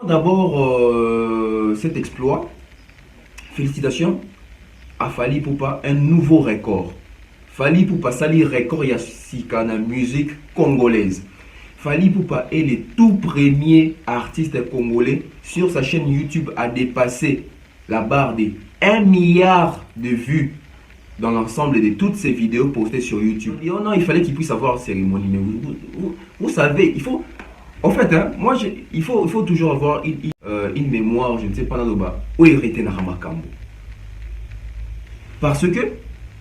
D'abord, cet exploit, félicitations à Fally Ipupa, un nouveau record. Fally Ipupa sali record ya sika na musique congolaise. Fally Ipupa est le tout premier artiste congolais sur sa chaîne YouTube à dépasser la barre des 1 milliard de vues dans l'ensemble de toutes ses vidéos postées sur YouTube. Et oh non, il fallait qu'il puisse avoir cérémonie. Mais vous savez, il faut... En fait, hein, moi, il faut toujours avoir une mémoire, je ne sais pas, dans le bas, où il était dans Ramakambo. Parce que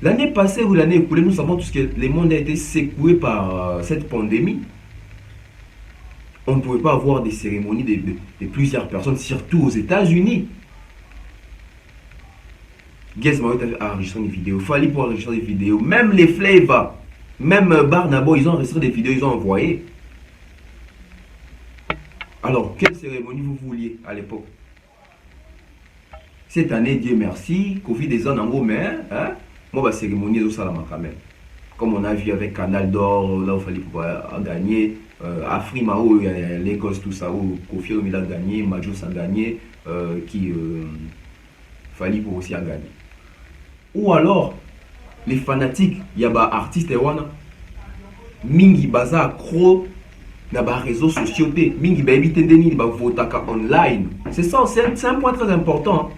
l'année passée ou l'année écoulée, nous savons tous que le monde a été secoué par cette pandémie. On ne pouvait pas avoir des cérémonies de plusieurs personnes, surtout aux États-Unis. Guess Mario a enregistré des vidéos, Fally pour enregistrer des vidéos, même les Flavor, même Barnabo, ils ont enregistré des vidéos, ils ont envoyé. Alors, quelle cérémonie vous vouliez à l'époque? Cette année, Dieu merci, Covid des ans en gros, mais hein, moi, la cérémonie est au Salama quand même. Comme on a vu avec Canal d'Or, là où Fally pouvoir gagner, Afrima, où il y a Lagos, tout ça, où Kofi Olomide a gagné, Majos a gagné, Fally pour aussi a gagné. Ou alors, les fanatiques, il y a des artistes, Mingi Baza accro. Dans les réseaux sociaux, mingi baby tendeni ba votaka online. C'est ça, c'est un point très important.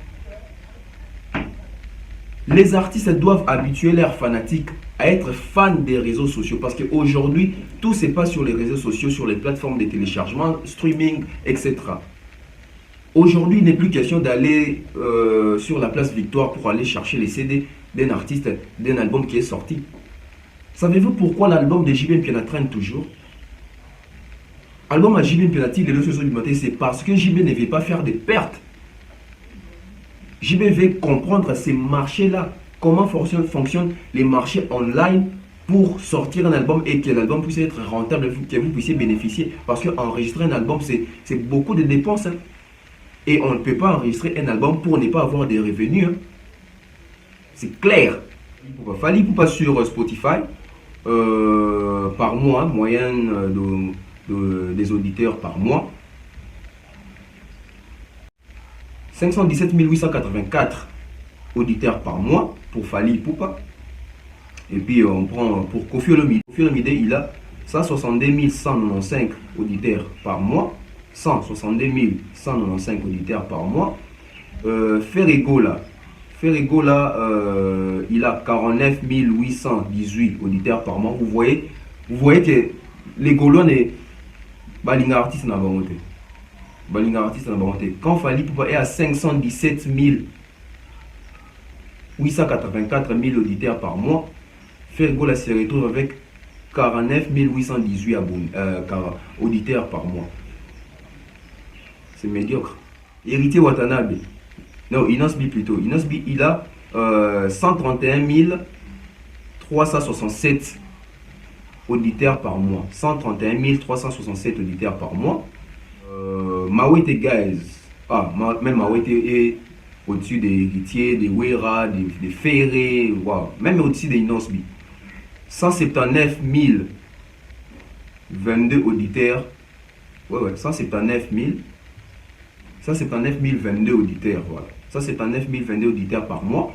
Les artistes doivent habituer leurs fanatiques à être fans des réseaux sociaux parce qu'aujourd'hui, tout se passe sur les réseaux sociaux, sur les plateformes de téléchargement, streaming, etc. Aujourd'hui, il n'est plus question d'aller sur la place Victoire pour aller chercher les CD d'un artiste, d'un album qui est sorti. Savez-vous pourquoi l'album de JB Mpiana traîne toujours? Album à JB Mpiana, les réseaux sociaux du matin, c'est parce que JB ne veut pas faire de pertes. JB veut comprendre ces marchés-là, comment fonctionnent les marchés online pour sortir un album et que l'album puisse être rentable, que vous puissiez bénéficier. Parce qu'enregistrer un album, c'est beaucoup de dépenses. Hein. Et on ne peut pas enregistrer un album pour ne pas avoir des revenus. Hein. C'est clair. Fally Ipupa sur Spotify, par mois, moyenne des auditeurs par mois. 517 884 auditeurs par mois pour Fally Ipupa. Et puis on prend pour Kofi Olomide. Kofi Olomide, il a 162 195 auditeurs par mois. 162 195 auditeurs par mois. Ferrego là, il a 49 818 auditeurs par mois. Vous voyez que les Gaulois ne balinga artiste na bangote. Quand Fally Ipupa est à 517 884 000 auditeurs par mois, Ferrego là se retrouve avec 49 818 auditeurs par mois. C'est médiocre. Héritier Watanabe, non, Inosbi plutôt. Inosbi, il a 131 367 auditeurs par mois. 131 367 auditeurs par mois. Mawete Guys, même Mawete est au-dessus des héritiers, des Wera, des Ferré, wow. Même au-dessus des Inosbi. 179 022 auditeurs. Ouais, 179 022 auditeurs, voilà. 179 022 auditeurs par mois.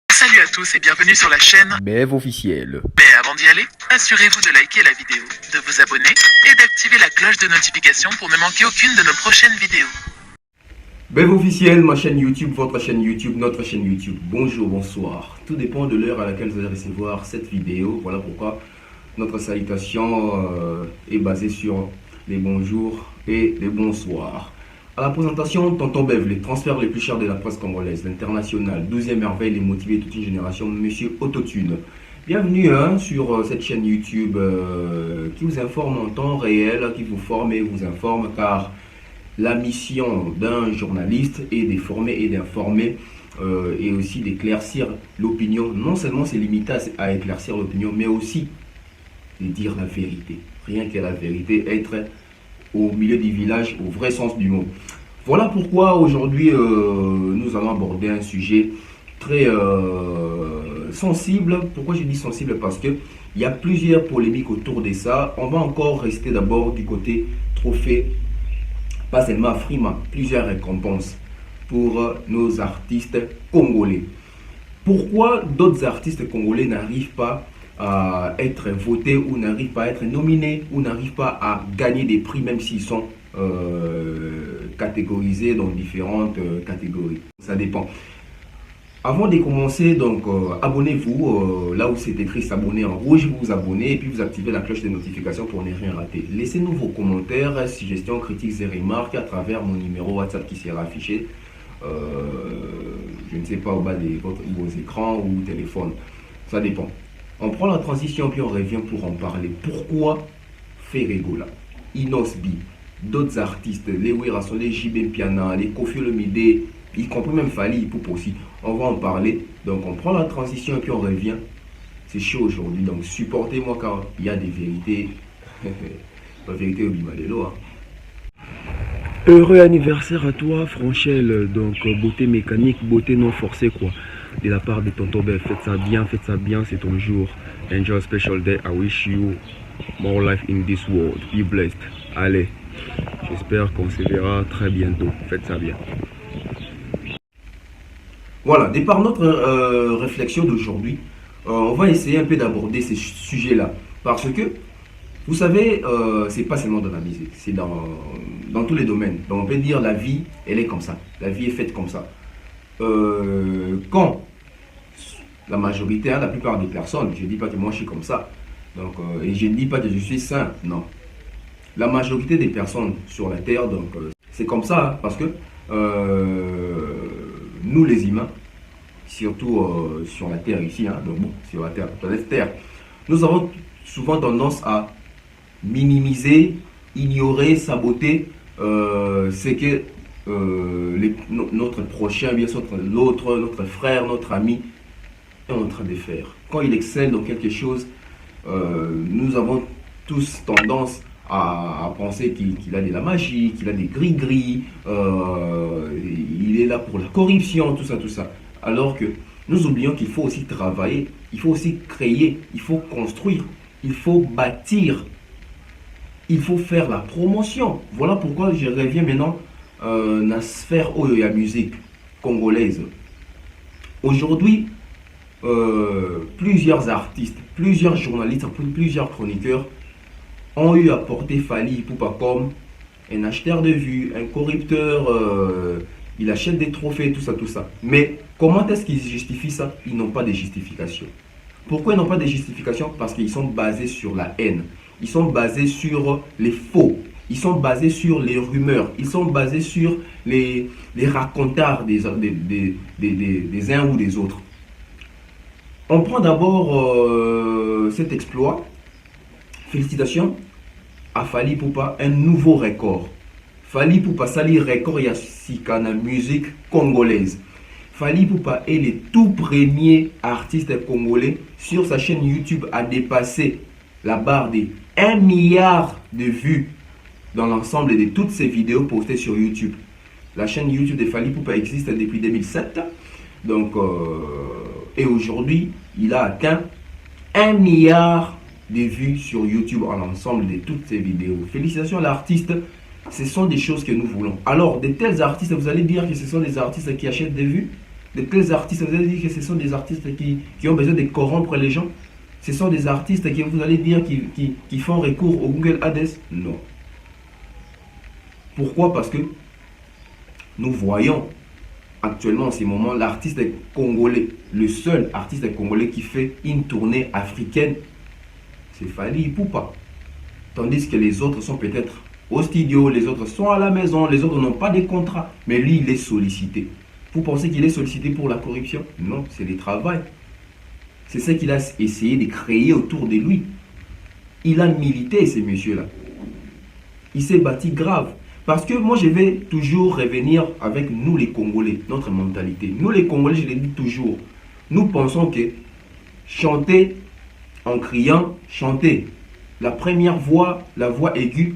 Salut à tous et bienvenue sur la chaîne BF officiel. Mais avant d'y aller, assurez-vous de liker la vidéo, de vous abonner et d'activer la cloche de notification pour ne manquer aucune de nos prochaines vidéos. BF officiel, ma chaîne YouTube, votre chaîne YouTube, notre chaîne YouTube. Bonjour, bonsoir. Tout dépend de l'heure à laquelle vous allez recevoir cette vidéo. Voilà pourquoi notre salutation est basée sur les bonjours et les bonsoirs. À la présentation, Tonton Bev, les transferts les plus chers de la presse congolaise, l'international, 12e merveille, les motivés de toute une génération, Monsieur Autotune. Bienvenue sur cette chaîne YouTube qui vous informe en temps réel, qui vous forme et vous informe, car la mission d'un journaliste est d'informer et d'informer et aussi d'éclaircir l'opinion. Non seulement c'est limité à éclaircir l'opinion, mais aussi de dire la vérité. Rien que la vérité, être au milieu du village au vrai sens du mot. Voilà pourquoi aujourd'hui nous allons aborder un sujet très sensible. Pourquoi je dis sensible? Parce que il y a plusieurs polémiques autour de ça. On va encore rester d'abord du côté trophée, pas seulement Afrima, plusieurs récompenses pour nos artistes congolais. Pourquoi d'autres artistes congolais n'arrivent pas à être votés ou n'arrivent pas à être nominés ou n'arrivent pas à gagner des prix même s'ils sont catégorisés dans différentes catégories? Ça dépend. Avant de commencer, donc abonnez-vous là où c'est écrit s'abonner en rouge, vous vous abonnez et puis vous activez la cloche de notification pour ne rien rater. Laissez-nous vos commentaires, suggestions, critiques et remarques à travers mon numéro WhatsApp qui sera affiché, je ne sais pas, au bas de vos écrans ou téléphone. Ça dépend. On prend la transition puis on revient pour en parler. Pourquoi Ferregola, Inosbi, d'autres artistes, les Wirason, les JB Piana, les Koffi Olomide, y compris même Fally Ipupa aussi. On va en parler. Donc on prend la transition et puis on revient. C'est chaud aujourd'hui. Donc supportez-moi car il y a des vérités. La vérité au Bimalelo. Hein. Heureux anniversaire à toi, Franchel. Donc beauté mécanique, beauté non forcée quoi. De la part de Tonton Ben, faites ça bien, c'est ton jour. Enjoy a special day. I wish you more life in this world. Be blessed. Allez, j'espère qu'on se verra très bientôt. Faites ça bien. Voilà, de par notre réflexion d'aujourd'hui, on va essayer un peu d'aborder ces sujets-là. Parce que, vous savez, c'est pas seulement dans la musique, c'est dans tous les domaines. Donc on peut dire la vie, elle est comme ça. La vie est faite comme ça. Quand la majorité, la plupart des personnes, je ne dis pas que moi je suis comme ça, donc, et je ne dis pas que je suis saint, non. La majorité des personnes sur la terre, donc c'est comme ça, hein, parce que nous les humains, surtout sur la terre ici, hein, donc bon, sur la terre, planète Terre, nous avons souvent tendance à minimiser, ignorer, saboter ce que notre prochain, bien sûr, l'autre, notre frère, notre ami est en train de faire. Quand il excelle dans quelque chose, nous avons tous tendance à penser qu'il a de la magie, qu'il a des gris-gris, il est là pour la corruption, tout ça. Alors que nous oublions qu'il faut aussi travailler, il faut aussi créer, il faut construire, il faut bâtir, il faut faire la promotion. Voilà pourquoi je reviens maintenant dans la sphère de la musique congolaise. Aujourd'hui, plusieurs artistes, plusieurs journalistes, plusieurs chroniqueurs ont eu à porter Fally Ipupa comme un acheteur de vues, un corrupteur, il achète des trophées, tout ça. Mais comment est-ce qu'ils justifient ça? Ils n'ont pas de justification. Pourquoi ils n'ont pas de justification? Parce qu'ils sont basés sur la haine. Ils sont basés sur les faux. Ils sont basés sur les rumeurs. Ils sont basés sur les racontards des uns ou des autres. On prend d'abord cet exploit. Félicitations à Fally Ipupa, un nouveau record. Fally Ipupa sali record ya sika na musique congolaise. Fally Ipupa est le tout premier artiste congolais sur sa chaîne YouTube à dépasser la barre des 1 milliard de vues dans l'ensemble de toutes ses vidéos postées sur YouTube. La chaîne YouTube de Fally Ipupa existe depuis 2007. Donc, et aujourd'hui, il a atteint 1 milliard de vues sur YouTube en l'ensemble de toutes ses vidéos. Félicitations à l'artiste. Ce sont des choses que nous voulons. Alors, de tels artistes, vous allez dire que ce sont des artistes qui achètent des vues. De tels artistes, vous allez dire que ce sont des artistes qui ont besoin de corrompre les gens. Ce sont des artistes qui, vous allez dire, qui font recours au Google Ads. Non. Pourquoi? Parce que nous voyons actuellement en ce moment l'artiste congolais, le seul artiste congolais qui fait une tournée africaine, c'est Fally Ipupa. Tandis que les autres sont peut-être au studio, les autres sont à la maison, les autres n'ont pas de contrat, mais lui il est sollicité. Vous pensez qu'il est sollicité pour la corruption? Non, c'est le travail. C'est ce qu'il a essayé de créer autour de lui. Il a milité, ces messieurs-là. Il s'est bâti grave. Parce que moi, je vais toujours revenir avec nous les Congolais, notre mentalité. Nous les Congolais, je le dis toujours, nous pensons que chanter en criant, chanter la première voix, la voix aiguë,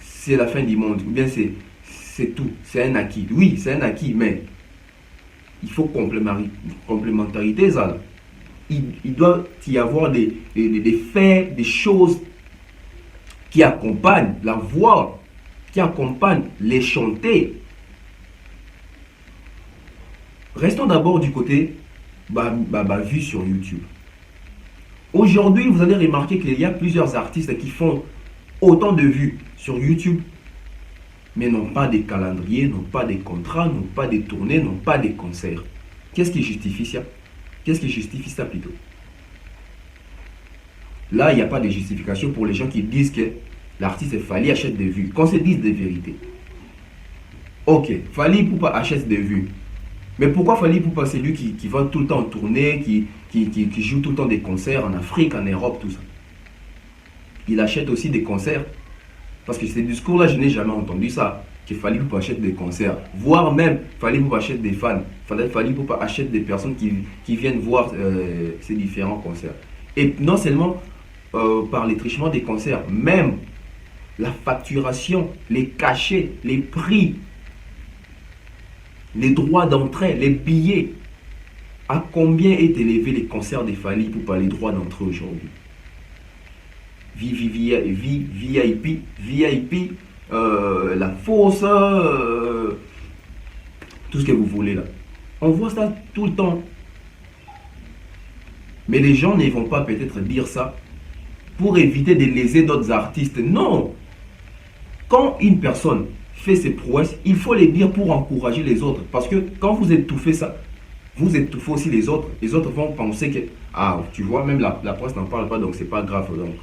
c'est la fin du monde. Ou bien c'est tout, c'est un acquis. Oui, c'est un acquis, mais il faut complémentarité, ça. Il doit y avoir des faits, des choses qui accompagnent la voix, qui accompagnent les chanter. Restons d'abord du côté vue sur YouTube. Aujourd'hui, vous allez remarquer qu'il y a plusieurs artistes qui font autant de vues sur YouTube, mais n'ont pas de calendrier, n'ont pas de contrats, n'ont pas de tournées, n'ont pas de concerts. Qu'est-ce qui justifie ça? Qu'est-ce qui justifie ça plutôt? Là, il n'y a pas de justification pour les gens qui disent que l'artiste Fally achète des vues. Qu'on se dise des vérités. Ok, Fally Ipupa achète des vues. Mais pourquoi Fally Ipupa, c'est lui qui va tout le temps en tournée, qui joue tout le temps des concerts en Afrique, en Europe, tout ça? Il achète aussi des concerts. Parce que ces discours-là, je n'ai jamais entendu ça. Que Fally Ipupa achète des concerts. Voire même, Fally Ipupa achète des fans. Fally Ipupa achète des personnes qui viennent voir ces différents concerts. Et non seulement par les trichements des concerts, même la facturation, les cachets, les prix, les droits d'entrée, les billets. À combien est élevé les concerts des Fally Ipupa, les droits d'entrée aujourd'hui? VIP, la fosse, tout ce que vous voulez là. On voit ça tout le temps. Mais les gens ne vont pas peut-être dire ça pour éviter de léser d'autres artistes. Non! Quand une personne fait ses prouesses, il faut les dire pour encourager les autres. Parce que quand vous étouffez ça, vous étouffez aussi les autres. Les autres vont penser que, ah, tu vois, même la presse n'en parle pas, donc c'est pas grave. Donc,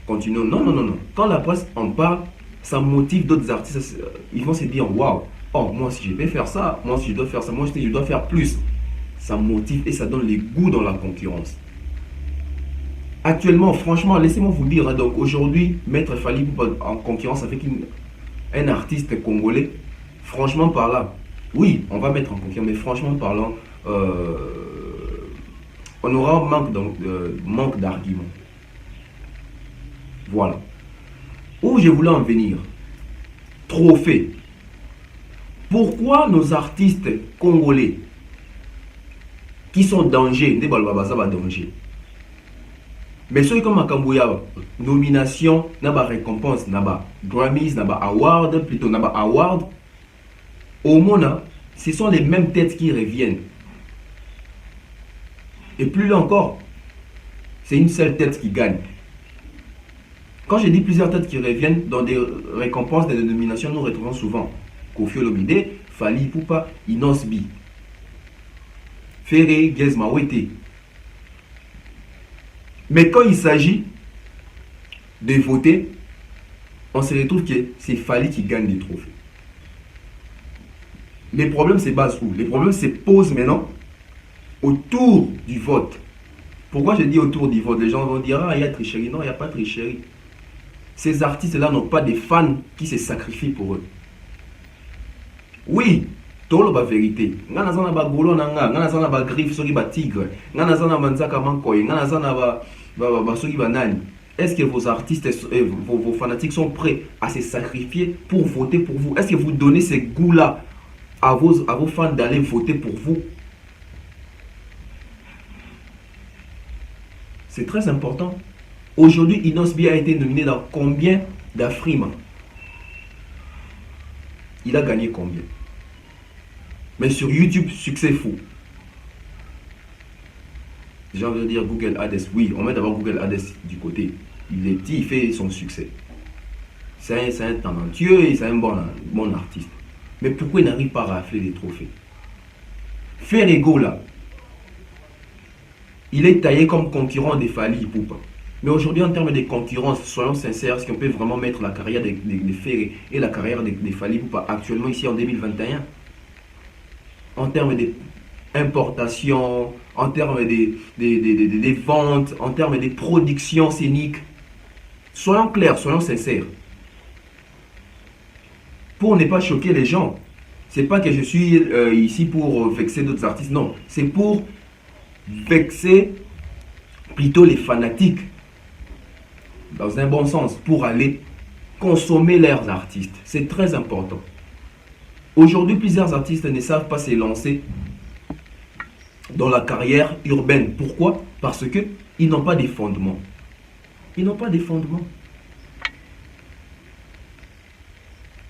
continuons. Non. Quand la presse en parle, ça motive d'autres artistes. Ils vont se dire, waouh, oh, moi si je vais faire ça, moi si je dois faire ça, moi si je dois faire plus. Ça motive et ça donne les goûts dans la concurrence. Actuellement, franchement, laissez-moi vous dire, hein, donc aujourd'hui, mettre Fally Ipupa en concurrence avec un artiste congolais, franchement parlant, oui, on va mettre en concurrence, mais franchement parlant, on aura un manque d'arguments. Voilà. Où je voulais en venir? Trophée. Pourquoi nos artistes congolais qui sont danger, danger, mais ceux comme Makambuya, nomination, naba récompense, naba Grammys, naba award, plutôt naba award, au Mona, ce sont les mêmes têtes qui reviennent. Et plus là encore, c'est une seule tête qui gagne. Quand je dis plusieurs têtes qui reviennent, dans des récompenses, des nominations, nous retrouvons souvent Koffi Olomide, Fally Ipupa, Inos B, Ferré, Gez Mawete. Mais quand il s'agit de voter, on se retrouve que c'est Fally qui gagne des trophées. Les problèmes se basent où? Les problèmes se posent maintenant autour du vote. Pourquoi je dis autour du vote? Les gens vont dire, ah, il y a tricherie. Non, il n'y a pas de tricherie. Ces artistes-là n'ont pas des fans qui se sacrifient pour eux. Oui, tolo ba vérité. Ngana zana ba golo nanga, ngana zana ba griffe soki ba tigre, ngana zana manzaka mankoy, ngana zana ba soki ba nani. Est-ce que vos artistes, vos fanatiques sont prêts à se sacrifier pour voter pour vous? Est-ce que vous donnez ce goût-là à vos fans d'aller voter pour vous? C'est très important. Aujourd'hui, Inos B a été nominé dans combien d'Afrimas? Il a gagné combien? Mais sur YouTube, succès fou. Les gens veulent dire Google Ads. Oui, on met d'abord Google Ads du côté. Il est petit, il fait son succès. C'est un talentueux et c'est un bon artiste. Mais pourquoi il n'arrive pas à rafler des trophées? Ferrego là, il est taillé comme concurrent des Fally Ipupa. Mais aujourd'hui, en termes de concurrence, soyons sincères, est-ce qu'on peut vraiment mettre la carrière de Ferré et la carrière de Fally Ipupa actuellement ici en 2021? En termes d'importation, en termes de ventes, en termes de production scénique. Soyons clairs, soyons sincères. pour ne pas choquer les gens. C'est pas que je suis ici pour vexer d'autres artistes, non. C'est pour vexer plutôt les fanatiques, dans un bon sens, pour aller consommer leurs artistes. C'est très important. Aujourd'hui, plusieurs artistes ne savent pas s'élancer dans la carrière urbaine. Pourquoi? Parce que ils n'ont pas de fondement. Ils n'ont pas de fondement.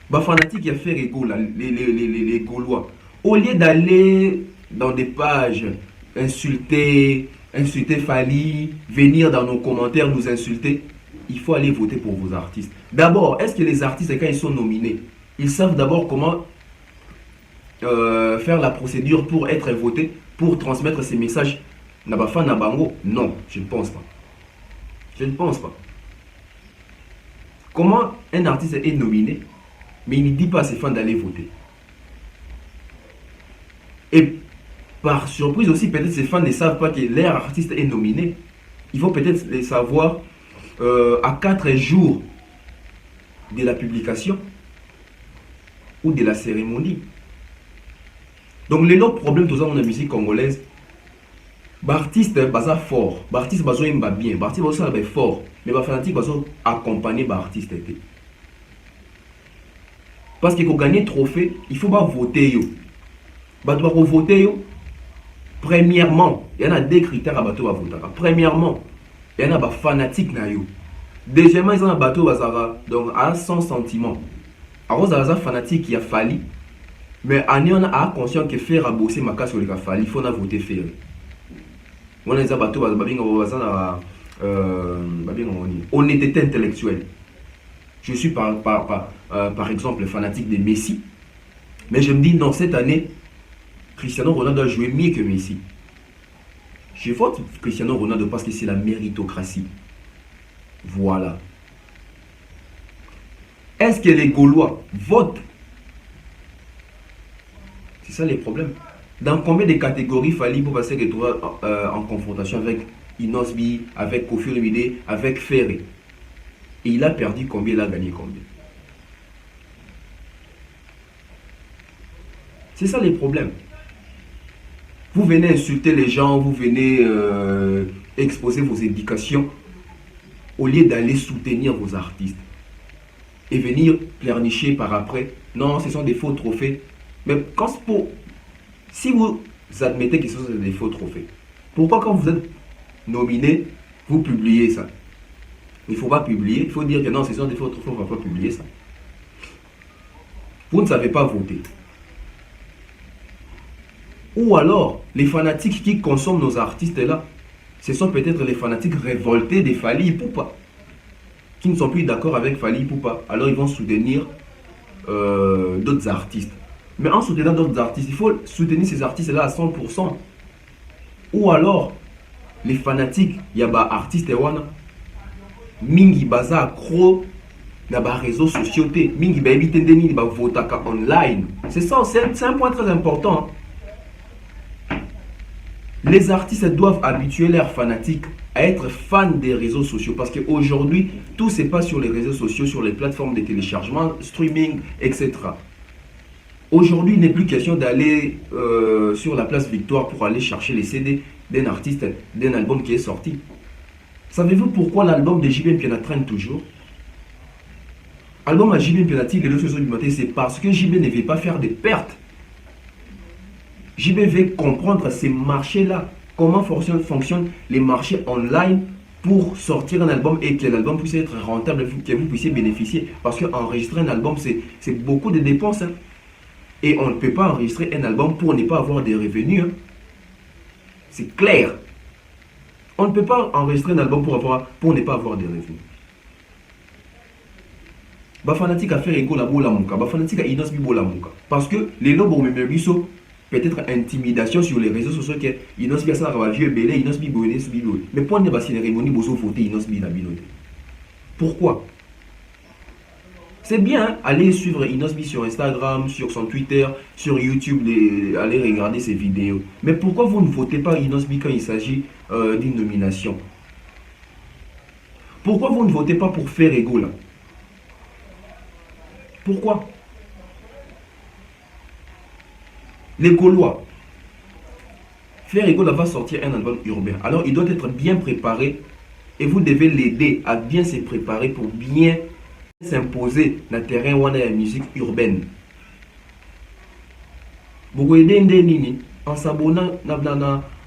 Bah, fanatique, il y a fait les Gaulois. Au lieu d'aller dans des pages, insulter Fali, venir dans nos commentaires nous insulter, il faut aller voter pour vos artistes. D'abord, est-ce que les artistes, quand ils sont nominés, ils savent d'abord comment faire la procédure pour être votés, pour transmettre ces messages? Nabafa Nabango? Non, je ne pense pas. Je ne pense pas. Comment un artiste est nominé, mais il ne dit pas à ses fans d'aller voter? Et par surprise aussi, peut-être ses fans ne savent pas que leur artiste est nominé. Il faut peut-être les savoir à 4 jours de la publication ou de la cérémonie. Donc, les autres problèmes dans la musique congolaise, l'artiste est fort, l'artiste est bien, l'artiste est fort, mais les fanatiques sont accompagnés par l'artiste. Parce que pour gagner trophée, il faut pas voter. Pour voter, premièrement, il y en a des critères à voter. Premièrement, il y en a des fanatiques. Deuxièmement, ils ont un bateau donc à son sentiment. Alors, il y a des fanatiques qui a fallu. Mais on a conscience que faire bosser ma casse sur les fallu, il faut voter faire. On a des bateaux, honnêteté intellectuelle. Je suis par exemple fanatique de Messi. Mais je me dis, non, cette année, Cristiano Ronaldo a joué mieux que Messi. Je vote Cristiano Ronaldo parce que c'est la méritocratie. Voilà. Est-ce que les Gaulois votent? C'est ça les problèmes. Dans combien de catégories Fali pour passer retrouver en confrontation avec Inosbi, avec Kofi Olomide, avec Ferré? Et il a perdu combien, il a gagné combien? C'est ça les problèmes. Vous venez insulter les gens, vous venez exposer vos indications au lieu d'aller soutenir vos artistes et venir pleurnicher par après. Non, ce sont des faux trophées. Mais si vous admettez que ce sont des faux trophées, pourquoi quand vous êtes nominé, vous publiez ça? Il ne faut pas publier, il faut dire que non, ce sont des faux trophées, on ne va pas publier ça. Vous ne savez pas voter. Ou alors, les fanatiques qui consomment nos artistes là, ce sont peut-être les fanatiques révoltés des Fali Ipupa, qui ne sont plus d'accord avec Fali Ipupa. Alors ils vont soutenir d'autres artistes. Mais en soutenant d'autres artistes, il faut soutenir ces artistes-là à 100%. Ou alors, les fanatiques, il y a des artistes mingi baza accro na ba réseaux sociaux, mingi ba éviter de ba votaka online. C'est ça, c'est un point très important. Les artistes doivent habituer leurs fanatiques à être fans des réseaux sociaux parce qu'aujourd'hui, tout se passe sur les réseaux sociaux, sur les plateformes de téléchargement, streaming, etc. Aujourd'hui, il n'est plus question d'aller sur la place Victoire pour aller chercher les CD d'un artiste, d'un album qui est sorti. Savez-vous pourquoi l'album de JB Mpiana traîne toujours? L'album à JB Mpiana, c'est parce que JB ne veut pas faire de pertes. JB veut comprendre ces marchés-là, comment fonctionnent les marchés online pour sortir un album et que l'album puisse être rentable, que vous puissiez bénéficier. Parce qu'enregistrer un album, c'est beaucoup de dépenses. Hein. Et on ne peut pas enregistrer un album pour ne pas avoir des revenus. Hein. C'est clair. On ne peut pas enregistrer un album pour ne pas avoir des revenus. Fanatique a fait ego la bola muka, fanatique a inosbi bola muka. Parce que les lobos memebiso peut-être intimidation sur les réseaux sociaux que inosbi ça va vieux belé, inosbi boné subi. Mais pour ne pas cérémonie bozo voter inosbi na binote. Pourquoi? C'est bien, hein, aller suivre Inosbi sur Instagram, sur son Twitter, sur YouTube, aller regarder ses vidéos. Mais pourquoi vous ne votez pas Inosbi quand il s'agit d'une nomination? Pourquoi vous ne votez pas pour faire ego là? Pourquoi? Les Gaulois. Ferregola va sortir un album urbain. Alors, il doit être bien préparé et vous devez l'aider à bien se préparer pour bien s'imposer dans le terrain où on a la musique urbaine. Vous pouvez aider en s'abonnant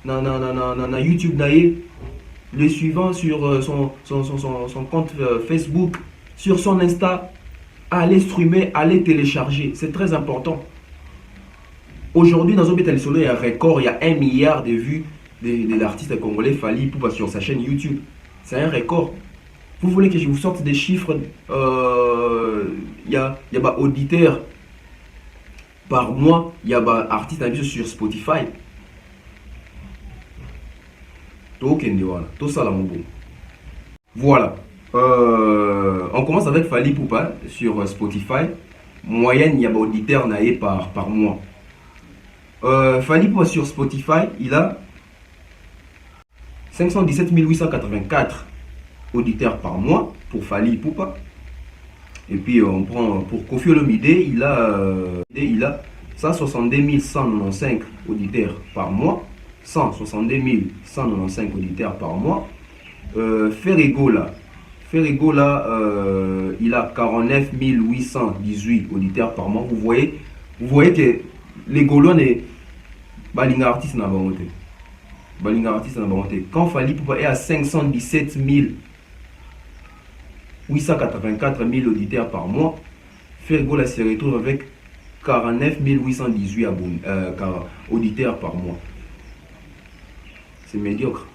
à YouTube, le suivant sur son compte Facebook, sur son Insta, allez streamer, allez télécharger. C'est très important. Aujourd'hui, dans Zobeta Solo, il y a un record, il y a 1 milliard de vues de l'artiste congolais Fally Ipupa sur sa chaîne YouTube. C'est un record. Vous voulez que je vous sorte des chiffres? Il y a auditeurs par mois, il y a artistes sur Spotify. Voilà. On commence avec Fally Ipupa sur Spotify. Moyenne, il y a auditeurs par mois. Fally Ipupa sur Spotify, il a 517 884 auditeurs par mois pour Fally Ipupa. Et puis on prend pour Koffi Olomide, il a 162 195 auditeurs par mois. 162 195 auditeurs par mois. Ferregola, il a 49 818 auditeurs par mois. Vous voyez que les Gaulois ne balinga artiste na bangote. Quand Fally Ipupa est à 517 884 auditeurs par mois, Ferregola se retrouve avec 49 818 auditeurs par mois. C'est médiocre.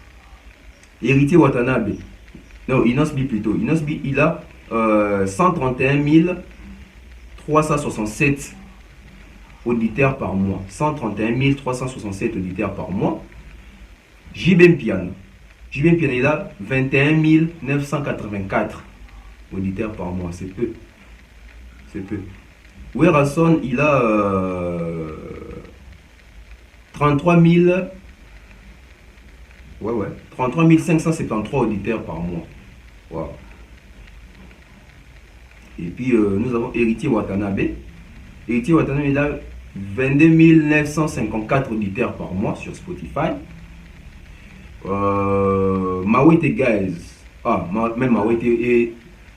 Héritier Watanabe, non, Inosbi plutôt. Inosbi, il a 131 367 auditeurs par mois. 131 367 auditeurs par mois. JB Piano, il a 21 984 auditeurs par mois. C'est peu. Werason, il a 33 573 auditeurs par mois. Wow. Et puis nous avons Héritier Watanabe. Il a 22 954 auditeurs par mois sur Spotify. Mawete Guys. Même Mawete est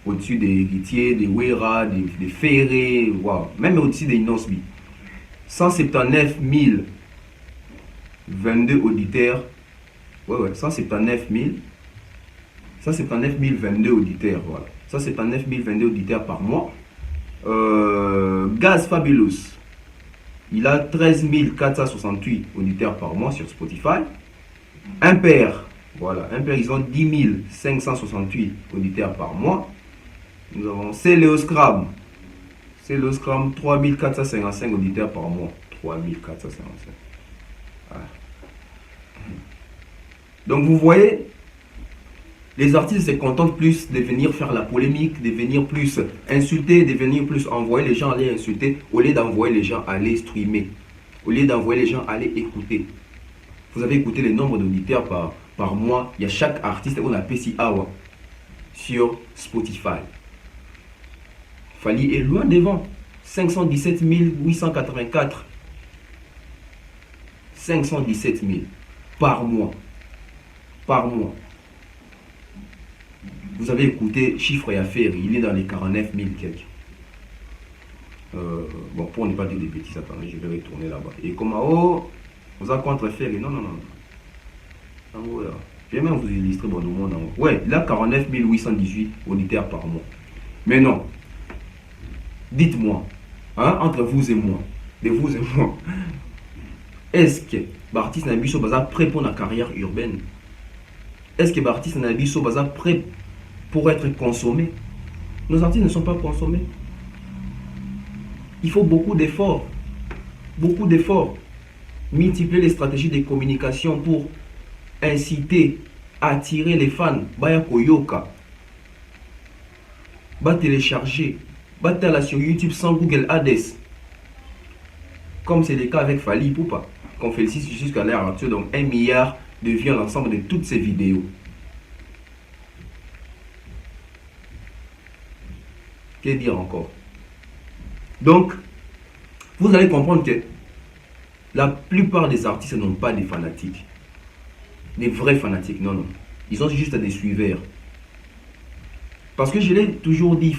au-dessus des Héritiers, des Wera, des Ferré. Wow. Même au-dessus des Inosbi. 179 022 auditeurs. 179 022 auditeurs. Voilà. 179 022 auditeurs par mois. Gaz Fabulous, il a 13 468 auditeurs par mois sur Spotify. Impair, ils ont 10 568 auditeurs par mois. Nous avons Céléoscram, 3 455 auditeurs par mois. 3 455. Voilà. Donc vous voyez, les artistes se contentent plus de venir faire la polémique, de venir plus insulter, de venir plus envoyer les gens aller insulter, au lieu d'envoyer les gens aller streamer, au lieu d'envoyer les gens aller écouter. Vous avez écouté le nombre d'auditeurs par mois. Il y a chaque artiste, on a PC Awa sur Spotify. Fally est loin devant. 517 884. 517 000 par mois. Vous avez écouté chiffre et affaires, il est dans les 49 000 quelques. Bon, pour ne pas dire des bêtises, attendez, je vais retourner là-bas. Et comme vous avez contre faire, non. En gros, là, je vais même vous illustrer bon, au monde en haut. Ouais, il a 49 818 auditeurs par mois. Mais non, dites-moi, entre vous et moi, est-ce que Bartis Nabiso Baza prêt pour la carrière urbaine? Est-ce que Bartis Nabiso Baza prêt pour être consommé? Nos artistes ne sont pas consommés. Il faut beaucoup d'efforts. Multiplier les stratégies de communication pour inciter, attirer les fans. Baya Koyoka. Va télécharger. Va tala sur YouTube sans Google Ads. Comme c'est le cas avec Fally Ipupa. Qu'on félicite jusqu'à l'heure actuelle. Donc 1 milliard de vues à l'ensemble de toutes ces vidéos. Que dire encore? Donc, vous allez comprendre que La plupart des artistes n'ont pas des fanatiques. Des vrais fanatiques, non, non. Ils ont juste des suiveurs. Parce que je l'ai toujours dit,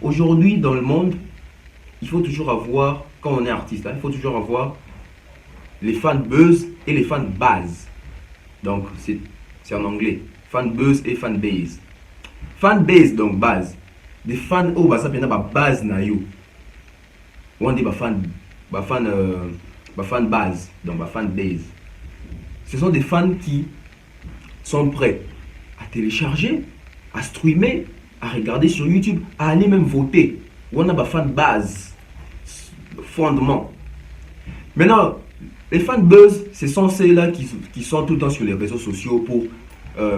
aujourd'hui dans le monde, il faut toujours avoir, quand on est artiste, hein, il faut toujours avoir les fans buzz et les fans base. Donc, c'est en anglais. Fan buzz et fan base. Fan base, donc base. Des fans, oh, bah ça peut être base na yo. On dit fan base, donc fan base. Ce sont des fans qui sont prêts à télécharger, à streamer, à regarder sur YouTube, à aller même voter. On a fan base, fondement. Maintenant, les fans buzz, ce sont ceux-là qui sont tout le temps sur les réseaux sociaux pour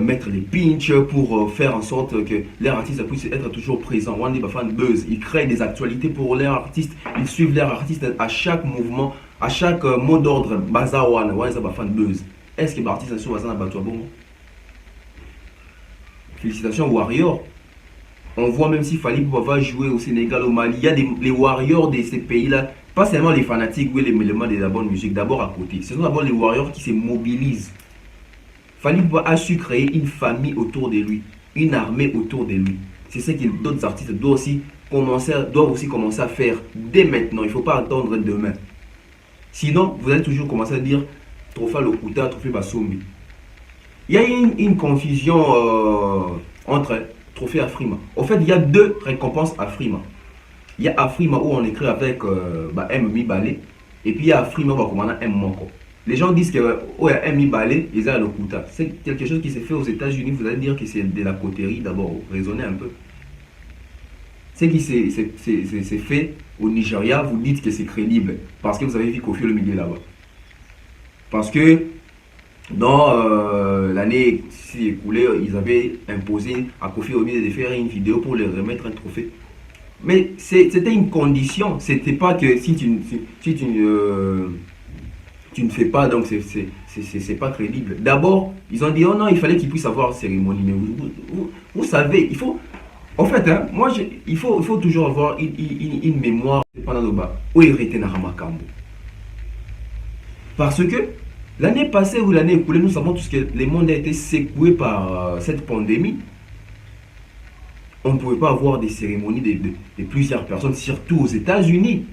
mettre les pinches, pour faire en sorte que leur artiste puisse être toujours présent. On dit fan buzz, ils créent des actualités pour leurs artistes, ils suivent leurs artistes à chaque mouvement, à chaque mot d'ordre. Bazar one, on dit fan buzz. Est-ce que l'artiste sur Bazar n'a pas bon? Félicitations Warriors. On voit même si Fally Ipupa va jouer au Sénégal, au Mali, il y a les Warriors de ces pays-là, pas seulement les fanatiques ou les éléments de la bonne musique, d'abord à côté. Ce sont d'abord les Warriors qui se mobilisent. Fally Ipupa a su créer une famille autour de lui, une armée autour de lui. C'est ce que d'autres artistes doivent aussi commencer à faire dès maintenant. Il ne faut pas attendre demain. Sinon, vous allez toujours commencer à dire Trophée Lokuta, Trophée Basombi. Il y a une confusion entre Trophée Afrima. En fait, il y a deux récompenses Afrima. Il y a Afrima où on écrit avec M. Balé. Et puis il y a Afrima où on a M. Moko. Les gens disent que il y a M. Balé, ils ont le Kuta. C'est quelque chose qui s'est fait aux États-Unis. Vous allez dire que c'est de la coterie. D'abord, raisonnez un peu. Ce qui s'est fait au Nigeria, vous dites que c'est crédible. Parce que vous avez vu Kofi Olomide là-bas. Parce que dans l'année écoulée, ils avaient imposé à Kofi Olomide de faire une vidéo pour leur remettre un trophée. Mais c'était une condition. C'était pas que si tu ne fais pas, donc c'est pas crédible. D'abord, ils ont dit oh non, il fallait qu'ils puissent avoir cérémonie. Mais vous savez, il faut. En fait, hein, il faut toujours avoir une mémoire pendant le bas. Où il était Naramakambo. Parce que l'année passée ou l'année écoulée, nous savons tous que le monde a été secoué par cette pandémie. On ne pouvait pas avoir des cérémonies de plusieurs personnes, surtout aux États-Unis.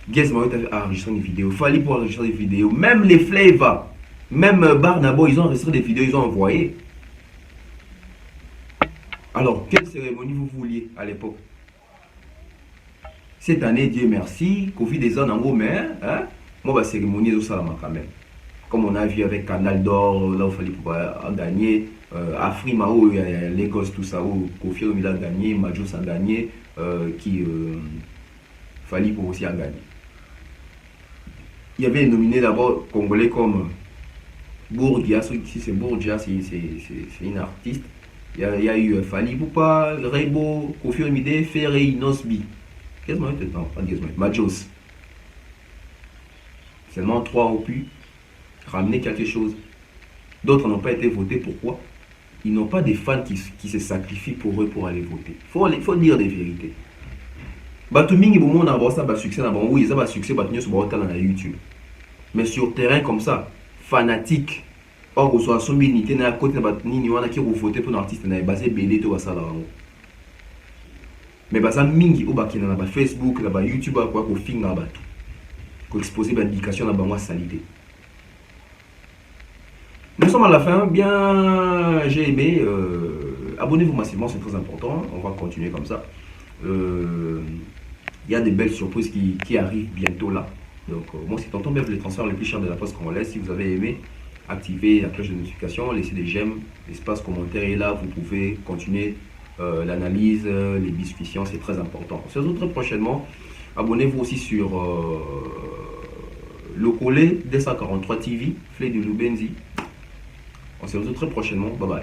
Guess Mayotte a enregistré des vidéos, Fally pour enregistrer des vidéos, même les Flavor, même Barnabo, ils ont enregistré des vidéos, ils ont envoyé. Alors, quelle cérémonie vous vouliez à l'époque? Cette année, Dieu merci, Covid des ans en gros, mais hein, moi, la cérémonie est au Salama quand même. Comme on a vu avec Canal d'Or, là où Fally Ipupa a gagné, Afrima, où Lagos, tout ça, où Kofi Olomide a gagné, Majos a gagné, Fally Ipupa aussi a gagné. Il y avait nominé d'abord Congolais comme Bourdia, si c'est Bourdia, c'est une artiste. Il y a eu Fally Ipupa, Rebo, Kofi Olomide, Ferré, Inosbi. Qu'est-ce que c'est? Non, pas Majos. Seulement 3 ont pu ramener quelque chose. D'autres n'ont pas été votés. Pourquoi? Ils n'ont pas des fans qui se sacrifient pour eux pour aller voter. Il faut dire des vérités. Batumingi bon monde avoir ça ba succès na bon oui ça va succès batunyo sur YouTube. Mais sur terrain comme ça, fanatique. Or au soit sombi ni tena côté na batuni wana qui voter pour un artiste na basé belé to basala bango. Mais basa mingi o bakina na ba Facebook, na ba YouTube quoi ko finga batu. Ko exposer ba indication na bango salité. Nous sommes à la fin, bien j'ai aimé, abonnez-vous massivement, c'est très important, on va continuer comme ça. Il y a des belles surprises qui arrivent bientôt là. Donc moi c'est Tonton Bev, les transferts les plus chers de la poste congolaise. Si vous avez aimé, activez la cloche de notification, laissez des j'aime, l'espace commentaire est là, vous pouvez continuer l'analyse, les discussions, c'est très important. On se retrouve très prochainement, abonnez-vous aussi sur le collet 243 TV, Flé de Lubenzi. On se retrouve très prochainement, bye bye.